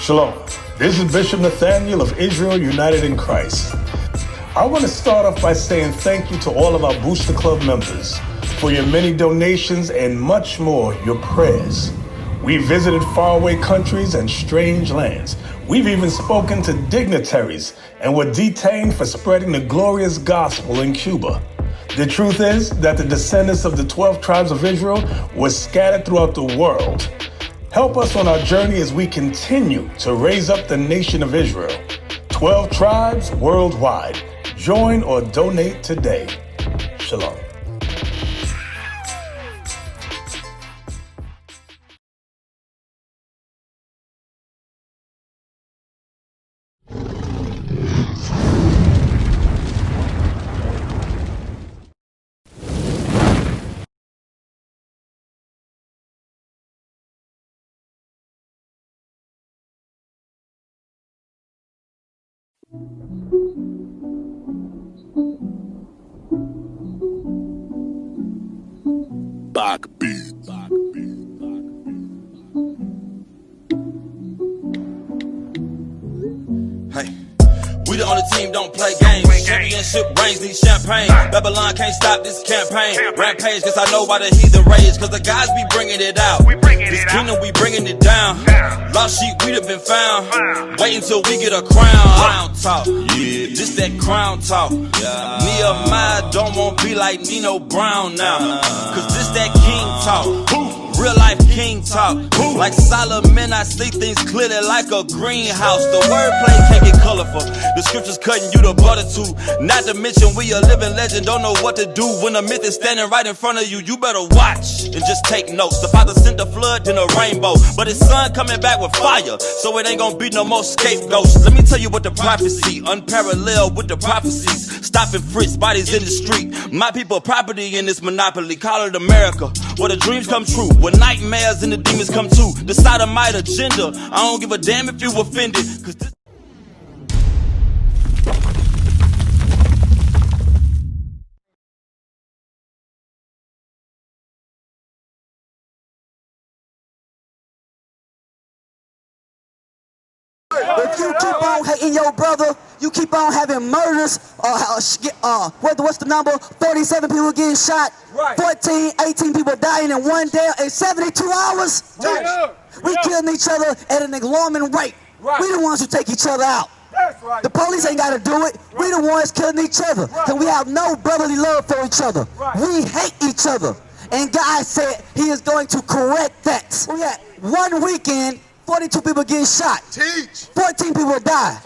Shalom. This is Bishop Nathaniel of Israel United in Christ. I want to start off by saying thank you to all of our Booster Club members for your many donations and much more, your prayers. We visited faraway countries and strange lands. We've even spoken to dignitaries and were detained for spreading the glorious gospel in Cuba. The truth is that the descendants of the 12 tribes of Israel were scattered throughout the world. Help us on our journey as we continue to raise up the nation of Israel. 12 tribes worldwide. Join or donate today. Shalom. We the only team don't play games. Championship rings need champagne. Babylon can't stop this campaign. Rampage, guess I know why the heathen rage. Cause the guys be bringing it out. This kingdom we bringing it down. Lost sheep we done been found. Wait until we get a crown. Crown talk, yeah, this that crown talk. Nehemiah don't want be like Nino Brown now. Cause this that king talk. Real life king talk. Like Solomon, I see things clearly like a greenhouse. The wordplay can't get colorful. The scriptures cutting you the butter too. Not to mention we a living legend. Don't know what to do when a myth is standing right in front of you. You better watch and just take notes. The Father sent a flood, then a rainbow. But his son coming back with fire. So it ain't gonna be no more scapegoats. Let me tell you what the prophecy, unparalleled with the prophecies. Stopping fritz, bodies in the street. My people property in this monopoly. Call it America, where the dreams come true. Where nightmares and the demons come too. The sodomite agenda. I don't give a damn if you offended. Cause this If you keep on hating your brother, you keep on having murders, what's the number? 47 people getting shot, 14, 18 people dying in one day in 72 hours. We killing each other at an alarming rate. We the ones who take each other out. The police ain't got to do it. We the ones killing each other. And we have no brotherly love for each other. We hate each other. And God said he is going to correct that. We had one weekend, 42 people getting shot. 14 people die.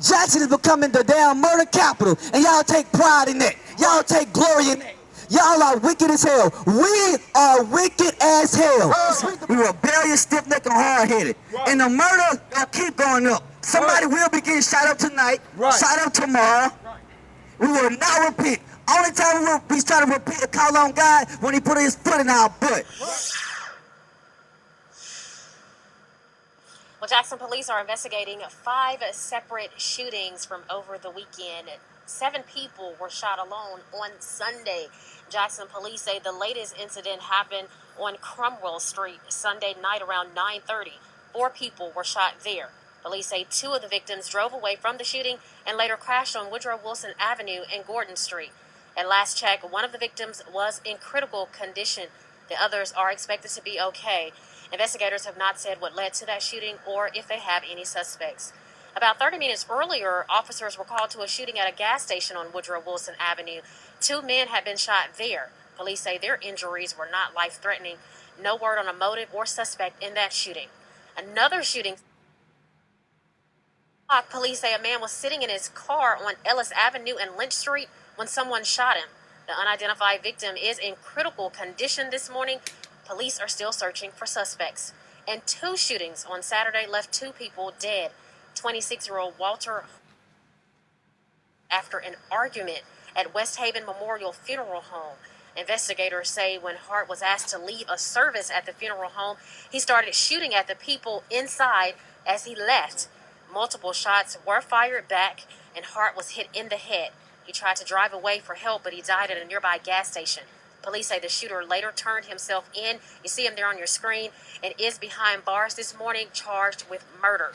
Jackson is becoming the damn murder capital, and y'all take pride in that. Y'all take glory in that. Y'all are wicked as hell. We are wicked as hell. We rebellious, stiff-necked, and hard-headed. And the murder will keep going up. Somebody will be getting shot up tonight, shot up tomorrow. We will not repeat. Only time we try to repeat a call on God when he put his foot in our butt. Well, Jackson police are investigating 5 separate shootings from over the weekend. 7 people were shot alone on Sunday. Jackson police say the latest incident happened on Cromwell Street Sunday night around 9:30. 4 people were shot there. Police say 2 of the victims drove away from the shooting and later crashed on Woodrow Wilson Avenue and Gordon Street. At last check, one of the victims was in critical condition. The others are expected to be okay. Investigators have not said what led to that shooting or if they have any suspects. About 30 minutes earlier, officers were called to a shooting at a gas station on Woodrow Wilson Avenue. 2 men had been shot there. Police say their injuries were not life-threatening. No word on a motive or suspect in that shooting. Another shooting. Police say a man was sitting in his car on Ellis Avenue and Lynch Street when someone shot him. The unidentified victim is in critical condition this morning. Police are still searching for suspects. And 2 shootings on Saturday left 2 people dead. 26-year-old Walter after an argument at West Haven Memorial Funeral Home. Investigators say when Hart was asked to leave a service at the funeral home, he started shooting at the people inside as he left. Multiple shots were fired back and Hart was hit in the head. He tried to drive away for help, but he died at a nearby gas station. Police say the shooter later turned himself in. You see him there on your screen, and is behind bars this morning, charged with murder.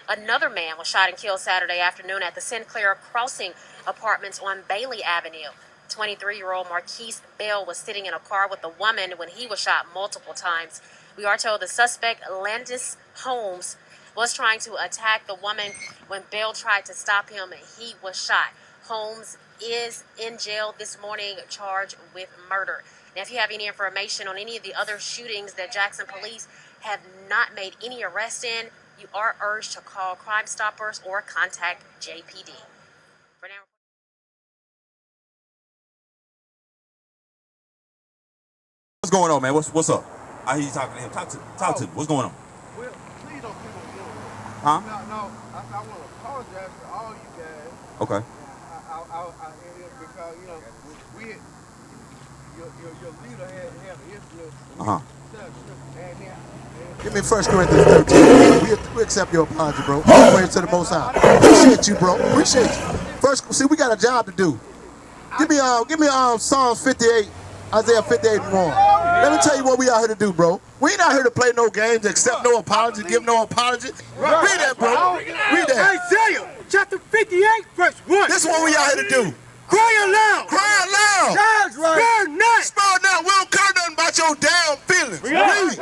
Another man was shot and killed Saturday afternoon at the Sinclair Crossing Apartments on Bailey Avenue. 23-year-old Marquise Bell was sitting in a car with a woman when he was shot multiple times. We are told the suspect, Landis Holmes, was trying to attack the woman when Bell tried to stop him and he was shot. Holmes is in jail this morning, charged with murder. Now, if you have any information on any of the other shootings that Jackson police have not made any arrests in, you are urged to call Crime Stoppers or contact JPD. For now. What's going on, man? What's up? I hear you talking to him. Talk to him. What's going on? Well, please don't keep on doing that. Huh? No, I want to apologize to all you guys. Okay. Because, you know, your leader had an issue. Uh-huh. Give me 1 Corinthians 13. We accept your apology, bro. Praise to the Most High. Appreciate you, bro. Appreciate you. First, see, we got a job to do. Give me Psalms 58, Isaiah 58 and 1. Let me tell you what we out here to do, bro. We ain't out here to play no games, accept no apology, give no apology. Read that, bro. Read that. Isaiah chapter 58, verse 1. This is what we out here to do. Cry aloud. Cry aloud. Spare not. Spare not. We don't care nothing about your damn feelings. Read.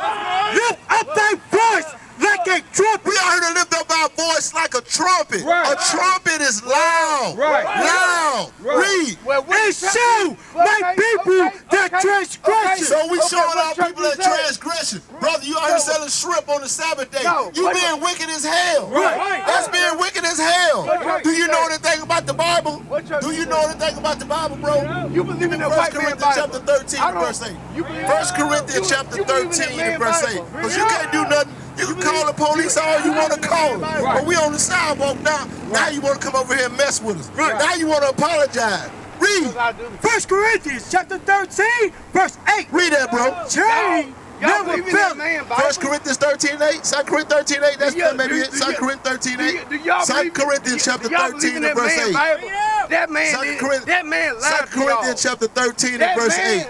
Lift up thy voice like a trumpet. We out here to lift up our voice like a trumpet. Right. A trumpet is loud. Right. Loud. Read. And show my people their transgression. So we showing our people that transgression. Brother, you out here selling shrimp on the Sabbath day. You being wicked as hell. Right. That's being wicked as hell. Do you know anything about the Bible? Do you know anything about the Bible, bro? You believe in the 1 white man Corinthians Bible. chapter 13 and verse 8. 1 Corinthians chapter 13 and verse 8. Because you can't do nothing. You can call the police all you want to call them. But we on the sidewalk now. Now you want to come over here and mess with us. Now you want to apologize. Read. 1 Corinthians chapter 13, verse 8. Read that, bro. Change never fails. 1 Corinthians 13 8. 2 Corinthians 13 8. That's maybe it. 2 Corinthians 13 8. 2 Corinthians chapter 13 and verse 8. That man lied 2 Corinthians chapter 13 and verse 8.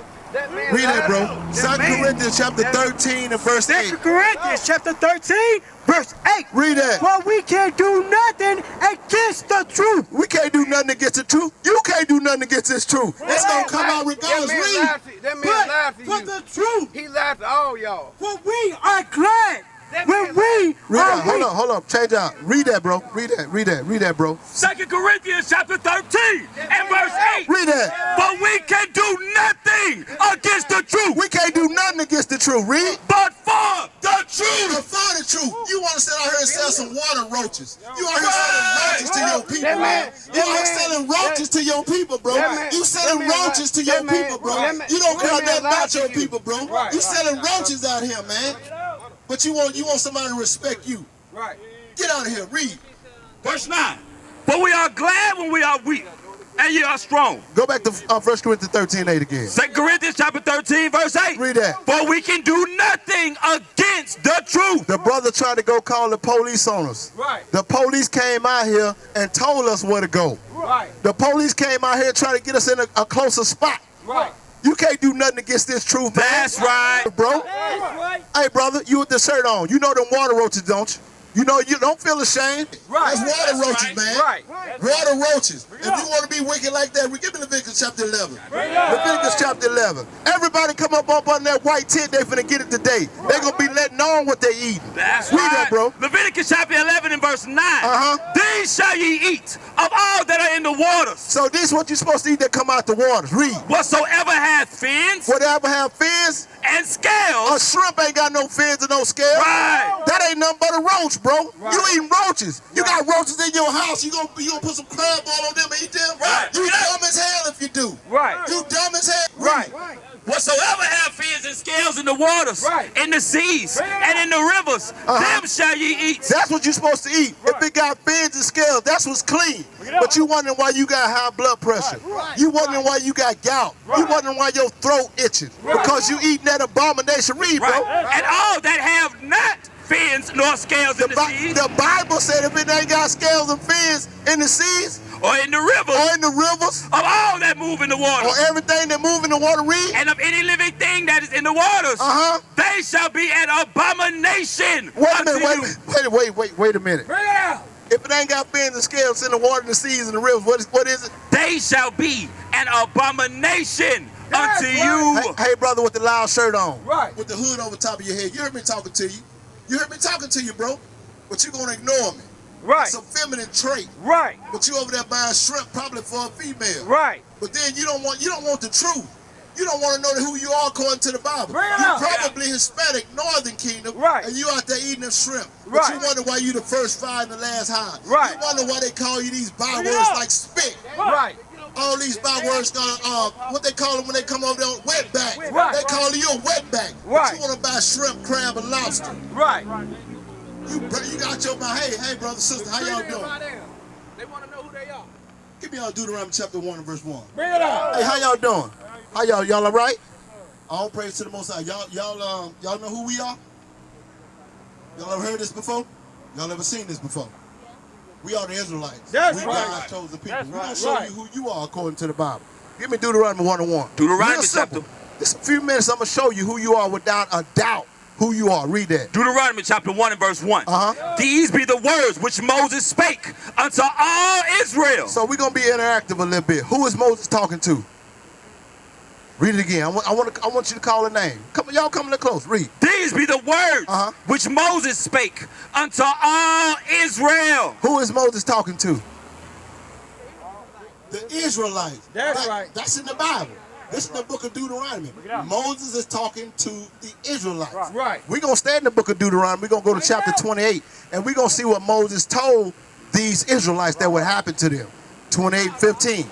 Read that, bro. 2 Corinthians chapter 13 and verse 8. 2 Corinthians chapter 13, verse 8. Read that. For we can't do nothing against the truth. We can't do nothing against the truth. You can't do nothing against this truth. It's going to come out regardless. Read. That man lied to you. For the truth. He lied to all y'all. For we are glad when we are Hold up. Change out. Read that, bro. Read that, bro. 2 Corinthians chapter 13 and verse 8. Read that. But we can do nothing against the truth. We can't do nothing against the truth. Read. But for the truth. But for the truth. You want to sit out here and sell some water roaches. You out here selling roaches to your people, man. You out here selling roaches to your people, bro. You selling roaches to your people, bro. You don't care nothing about your people, bro. You selling roaches out here, man. But you want somebody to respect you. Right. Get out of here. Read. Verse 9. But we are glad when we are weak, and ye are strong. Go back to 1 Corinthians 13 8 again. 2 Corinthians chapter 13, verse 8. Read that. For we can do nothing against the truth. The brother tried to go call the police on us. Right. The police came out here and told us where to go. Right. The police came out here trying to get us in a closer spot. Right. You can't do nothing against this truth, man. That's right. Bro. That's right. Hey, brother, you with the shirt on. You know them water roaches, don't you? You know, you don't feel ashamed. Right. That's water roaches, man. Right. Water roaches. If you want to be wicked like that, give me Leviticus chapter 11. Leviticus chapter 11. Everybody come up on that white tent, they finna get it today. They gonna be letting on what they eating. That's Read right. that, bro. Leviticus chapter 11 and verse 9. These shall ye eat of all that are in the waters. So this is what you're supposed to eat that come out the waters. Read. Whatsoever hath fins Whatever have fins, and scales. a shrimp ain't got no fins and no scales. Right. That ain't nothing but a roach, bro. You eating roaches. You got roaches in your house. You gonna put some crab ball on them and eat them? Right. You dumb as hell if you do. Right. You dumb as hell. Right. Whatsoever have fins and scales in the waters, in the seas, and in the rivers, them shall ye eat. That's what you're supposed to eat. If it got fins and scales, that's what's clean. But you wondering why you got high blood pressure. You wondering why you got gout. You wondering why your throat itching. Because you eating that abomination. Read, bro. And all that have not fins nor scales in the seas. The Bible said if it ain't got scales and fins in the seas, or in the rivers, of all that move in the water, or everything that move in the water, read, and of any living thing that is in the waters, they shall be an abomination unto you. Wait a minute. Bring it out. If it ain't got fins and scales in the water, the seas, and the rivers, what is it? They shall be an abomination unto you. Hey, brother with the loud shirt on. Right. With the hood over top of your head. You heard me talking to you. You heard me talking to you, bro. But you gonna ignore me. Right. It's a feminine trait. Right. But you over there buying shrimp probably for a female. Right. But then you don't want the truth. You don't want to know who you are according to the Bible. Bring it You're out. probably Hispanic, Northern Kingdom, right. And you out there eating them shrimp. Right. But you wonder why you the first five and the last high. Right. You wonder why they call you these bywords like spit. Right. All these bywords got what they call them when they come over there, wetback. Right. They call you a wetback. Right. But you want to buy shrimp, crab, and lobster. Right. You got your mind. Hey, brother, sister, how y'all doing? They want to know who they are. Give me Deuteronomy chapter 1 and verse 1. Bring it out. Hey, how y'all doing? How y'all all right? All praise to the Most High. Y'all know who we are? Y'all ever heard this before? Y'all ever seen this before? We are the Israelites. That's we right. God's chosen people. That's We're going right. to show you who you are according to the Bible. Give me Deuteronomy 1 and 1. Deuteronomy chapter. Just a few minutes, I'm going to show you who you are without a doubt. Who you are. Read that. Deuteronomy chapter 1 and verse 1. These be the words which Moses spake unto all Israel. So we're going to be interactive a little bit. Who is Moses talking to? Read it again. I want you to call a name. Y'all come a little close. Read. These be the words which Moses spake unto all Israel. Who is Moses talking to? The Israelites. That's right. That's in the Bible. This is the book of Deuteronomy. Moses is talking to the Israelites. Right. We're going to stay in the book of Deuteronomy. We're going to go to chapter 28, and we're going to see what Moses told these Israelites that would happen to them. 28:15.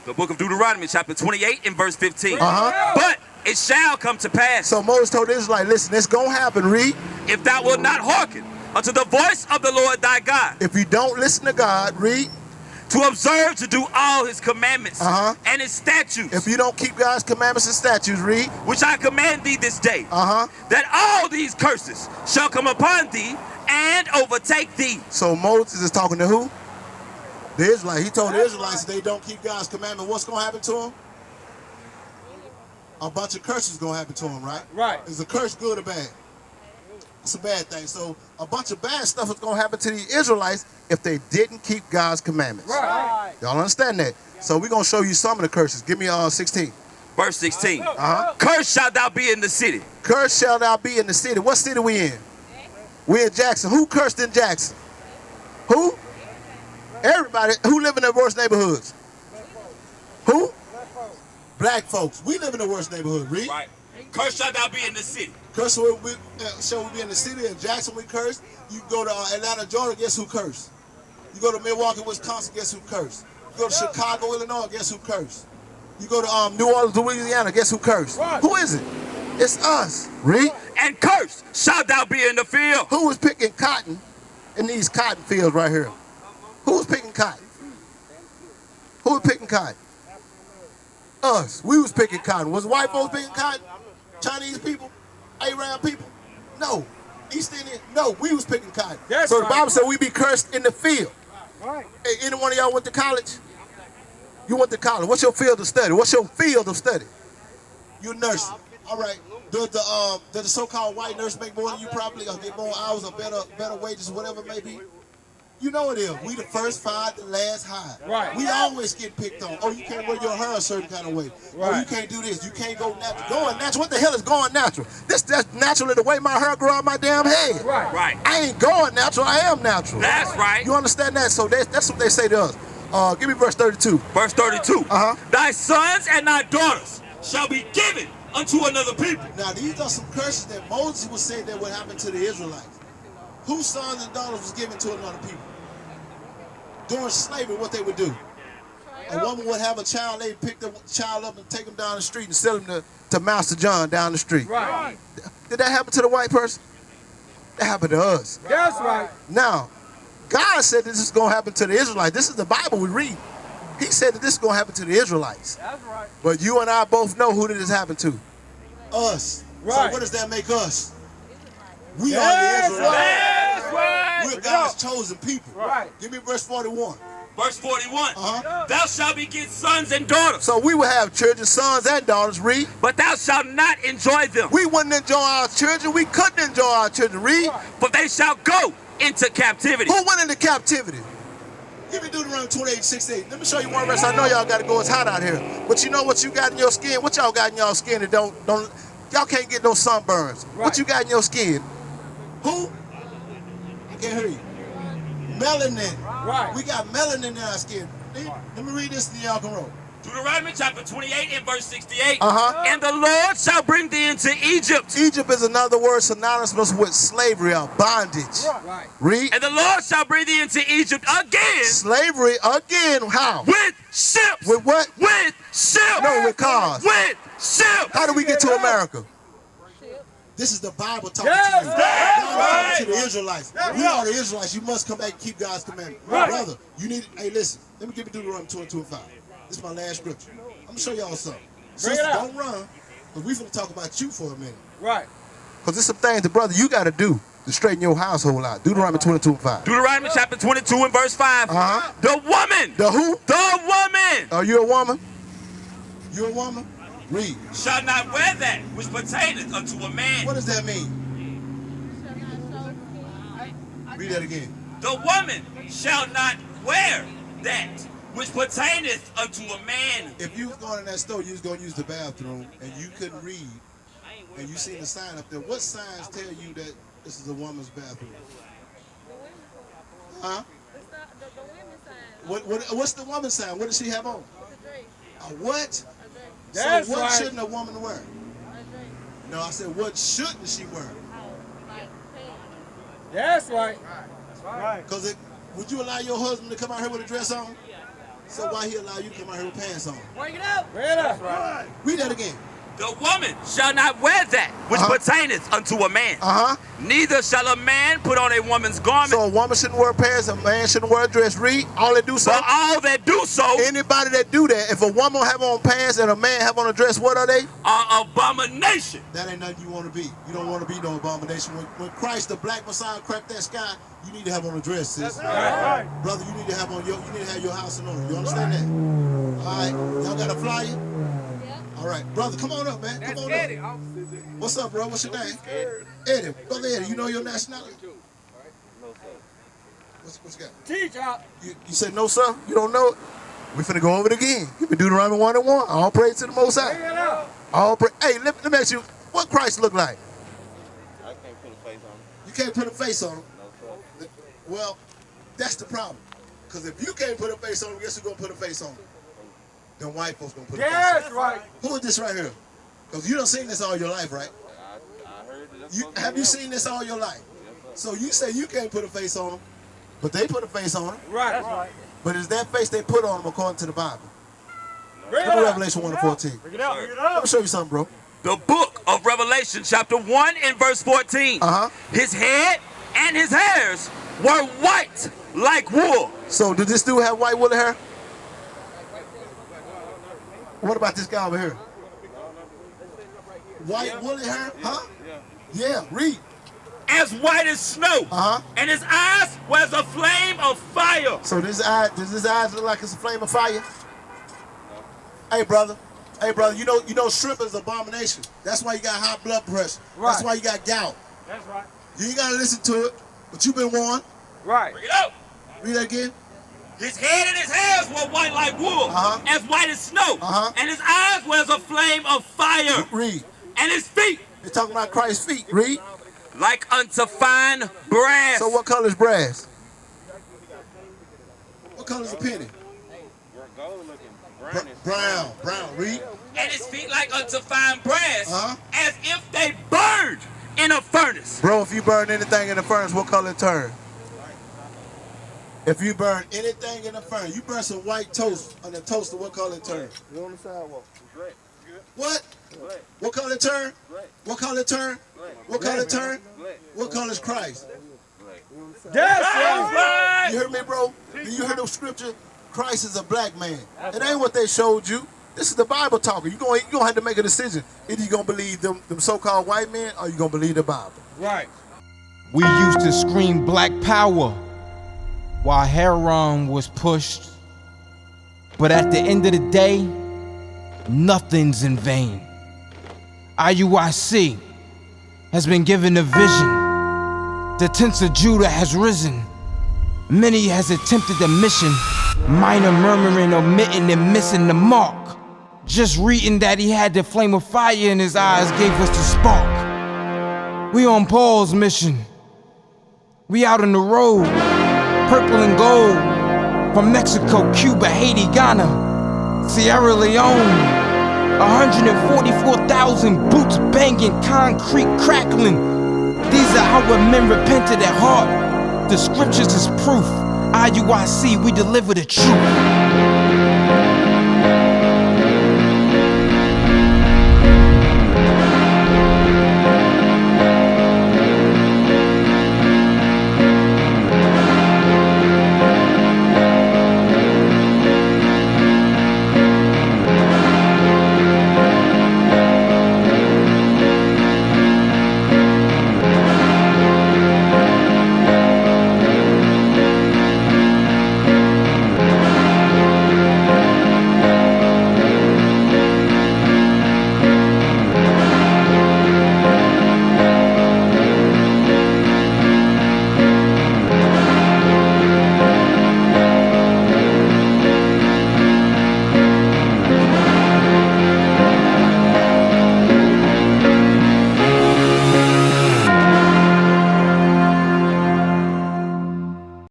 The book of Deuteronomy, chapter 28 and verse 15. Uh-huh. But it shall come to pass. So Moses told the Israelites, listen, it's going to happen. Read. If thou wilt not hearken unto the voice of the Lord thy God. If you don't listen to God, read. To observe to do all his commandments and his statutes. If you don't keep God's commandments and statutes, read. Which I command thee this day. That all these curses shall come upon thee and overtake thee. So Moses is talking to who? The Israelites. He told the Israelites if they don't keep God's commandment, what's going to happen to them? A bunch of curses going to happen to them, right? Right. Is a curse good or bad? It's a bad thing. So a bunch of bad stuff is going to happen to the Israelites if they didn't keep God's commandments. Right. Y'all understand that? So we're going to show you some of the curses. Give me 16. Verse 16. Cursed shalt thou be in the city. Cursed shall thou be in the city. What city we in? We in Jackson. Who cursed in Jackson? Who? Everybody. Who live in the worst neighborhoods? Who? Black folks. We live in the worst neighborhood. Read. Right. Cursed shall thou be in the city. Cursed shall we be in the city. In Jackson, we cursed. You go to Atlanta, Georgia, guess who cursed? You go to Milwaukee, Wisconsin, guess who cursed? You go to Chicago, Illinois, guess who cursed? You go to New Orleans, Louisiana, guess who cursed? Right. Who is it? It's us. Read. And cursed shalt thou be in the field. Who was picking cotton in these cotton fields right here? Who was picking cotton? Who was picking cotton? Us. We was picking cotton. Was white folks picking cotton? Chinese people? Arab people? No. East Indian? No. We was picking cotton. That's so the right. Bible said we be cursed in the field. Right. Hey, any one of y'all went to college? You went to college. What's your field of study? What's your field of study? You're nursing. All right. Does the so-called white nurse make more than you probably, or get more hours or better wages, whatever it may be? You know it is. We the first five, the last high. Right. We always get picked on. Oh, you can't wear your hair a certain kind of way. Right. Oh, you can't do this. You can't go natural. Going natural. What the hell is going natural? That's naturally the way my hair grow out my damn head. Right. Right. I ain't going natural. I am natural. That's right. You understand that? So that's what they say to us. Give me verse 32. Verse 32. Uh-huh. Thy sons and thy daughters shall be given unto another people. Now, these are some curses that Moses was saying that would happen to the Israelites. Whose sons and daughters was given to another people? During slavery, what they would do. A woman would have a child, they'd pick the child up and take him down the street and sell him to Master John down the street. Right. Did that happen to the white person? That happened to us. That's right. Now, God said this is going to happen to the Israelites. This is the Bible we read. He said that this is going to happen to the Israelites. That's right. But you and I both know who did this happen to. Us. Right. So what does that make us? We are the That's Israelites. right. That's right. We're God's chosen people. Right. Give me verse 41. Verse 41. Thou shalt beget sons and daughters. So we will have children, sons and daughters, read. But thou shalt not enjoy them. We wouldn't enjoy our children. We couldn't enjoy our children, read. For they shall go into captivity. Who went into captivity? Give me Deuteronomy 28:6-8. Let me show you one verse. I know y'all got to go. It's hot out here. But you know what you got in your skin? What y'all got in y'all skin that don't y'all can't get no sunburns. Right. What you got in your skin? Who? I can't hear you. Melanin. Right. We got melanin in our skin. Let me read this and y'all can roll. Deuteronomy chapter 28 and verse 68. And the Lord shall bring thee into Egypt. Egypt is another word synonymous with slavery or bondage. Right. Read. And the Lord shall bring thee into Egypt again. Slavery again. How? With ships. With what? With ships. No, with cars. With ships. How do we get to America? This is the Bible talking to you. God talking to the Israelites. We are the Israelites. You must come back and keep God's commandment. Brother, you need, hey, listen. Let me give you Deuteronomy 22:5. This is my last scripture. I'm going to show y'all something. Sister, don't run, because we're going to talk about you for a minute. Right. Because there's some things that, brother, you got to do to straighten your household out. Deuteronomy 22:5. Deuteronomy chapter 22 and verse 5. The woman. The who? The woman. Are you a woman? You a woman? Read. Shall not wear that which pertaineth unto a man. What does that mean? Read that again. The woman shall not wear that which pertaineth unto a man. If you was going in that store, you was going to use the bathroom, and you couldn't read, and you seen the sign up there, what signs tell you that this is a woman's bathroom? Huh? The women's sign. What's the woman's sign? What does she have on? A what? That's so what right. shouldn't a woman wear? No, I said what shouldn't she wear? That's right. That's right. Because would you allow your husband to come out here with a dress on? So why he allow you to come out here with pants on? Bring it up. That's right. Read that again. The woman shall not wear that which pertaineth unto a man. Neither shall a man put on a woman's garment. So a woman shouldn't wear pants, a man shouldn't wear a dress. Read. All that do so. But all that do so. Anybody that do that, if a woman have on pants and a man have on a dress, what are they? Abomination. That ain't nothing you want to be. You don't want to be no abomination. When Christ, the black Messiah, cracked that sky, you need to have on a dress, sis. That's right. Brother, you need to have your house in order. You understand that? All right. Y'all got a flyer? All right, brother, come on up, man. Come on Eddie. up. What's up, bro? What's your name? Eddie. Brother Eddie, you know your nationality? What's you got? Teach up. You said no, sir? You don't know it? We finna go over it again. You can Deuteronomy 1:1. All praise to the Most High. Bring it up. All praise. Hey, let me ask you, what Christ look like? I can't put a face on him. You can't put a face on him. No, sir. Well, that's the problem. Because if you can't put a face on him, guess who's gonna put a face on him? Them white folks gonna put a face on him. That's right. Who is this right here? Because you done seen this all your life, right? I heard that. Have you seen this all your life? So you say you can't put a face on them, but they put a face on them. Right. That's right. But is that face they put on them according to the Bible? Bring Go to it up. Revelation 1:14. Bring it up. Bring it Let up. me show you something, bro. The book of Revelation chapter 1 and verse 14. His head and his hairs were white like wool. So did this dude have white woolly hair? What about this guy over here? White woolly hair? Huh? Yeah, read. As white as snow. And his eyes were as a flame of fire. So does his eyes look like it's a flame of fire? Hey, brother. Hey, brother, you know shrimp is an abomination. That's why you got high blood pressure. Right. That's why you got gout. That's right. You ain't got to listen to it, but you've been warned. Right. Bring it up. Read that again. His head and his hairs were white like wool, as white as snow. And his eyes were as a flame of fire. Read. And his feet. They're talking about Christ's feet. Read. Like unto fine brass. So what color is brass? What color is a penny? Gold looking. Brown. Read. And his feet like unto fine brass, as if they burned in a furnace. Bro, if you burn anything in the furnace, what color it turn? If you burn anything in the furnace, you burn some white toast on the toaster, what color it turn? You on the sidewalk. Black. What? Black. What color it turn? Black. What color it turn? Black. What color it turn? Black. What color is Christ? Black. That's right. You heard me, bro? Do you hear the scripture? Christ is a black man. It ain't what they showed you. This is the Bible talking. You're gonna have to make a decision. Either you're gonna believe them so-called white men, or you're gonna believe the Bible. Right. We used to scream black power. while heroin was pushed. But at the end of the day, nothing's in vain. IUIC has been given a vision. The tents of Judah has risen. Many has attempted the mission, minor murmuring, omitting, and missing the mark. Just reading that he had the flame of fire in his eyes gave us the spark. We on Paul's mission. We out on the road, purple and gold, from Mexico, Cuba, Haiti, Ghana, Sierra Leone. 144,000 boots banging, concrete crackling. These are our men repented at heart. The scriptures is proof. IUIC, we deliver the truth.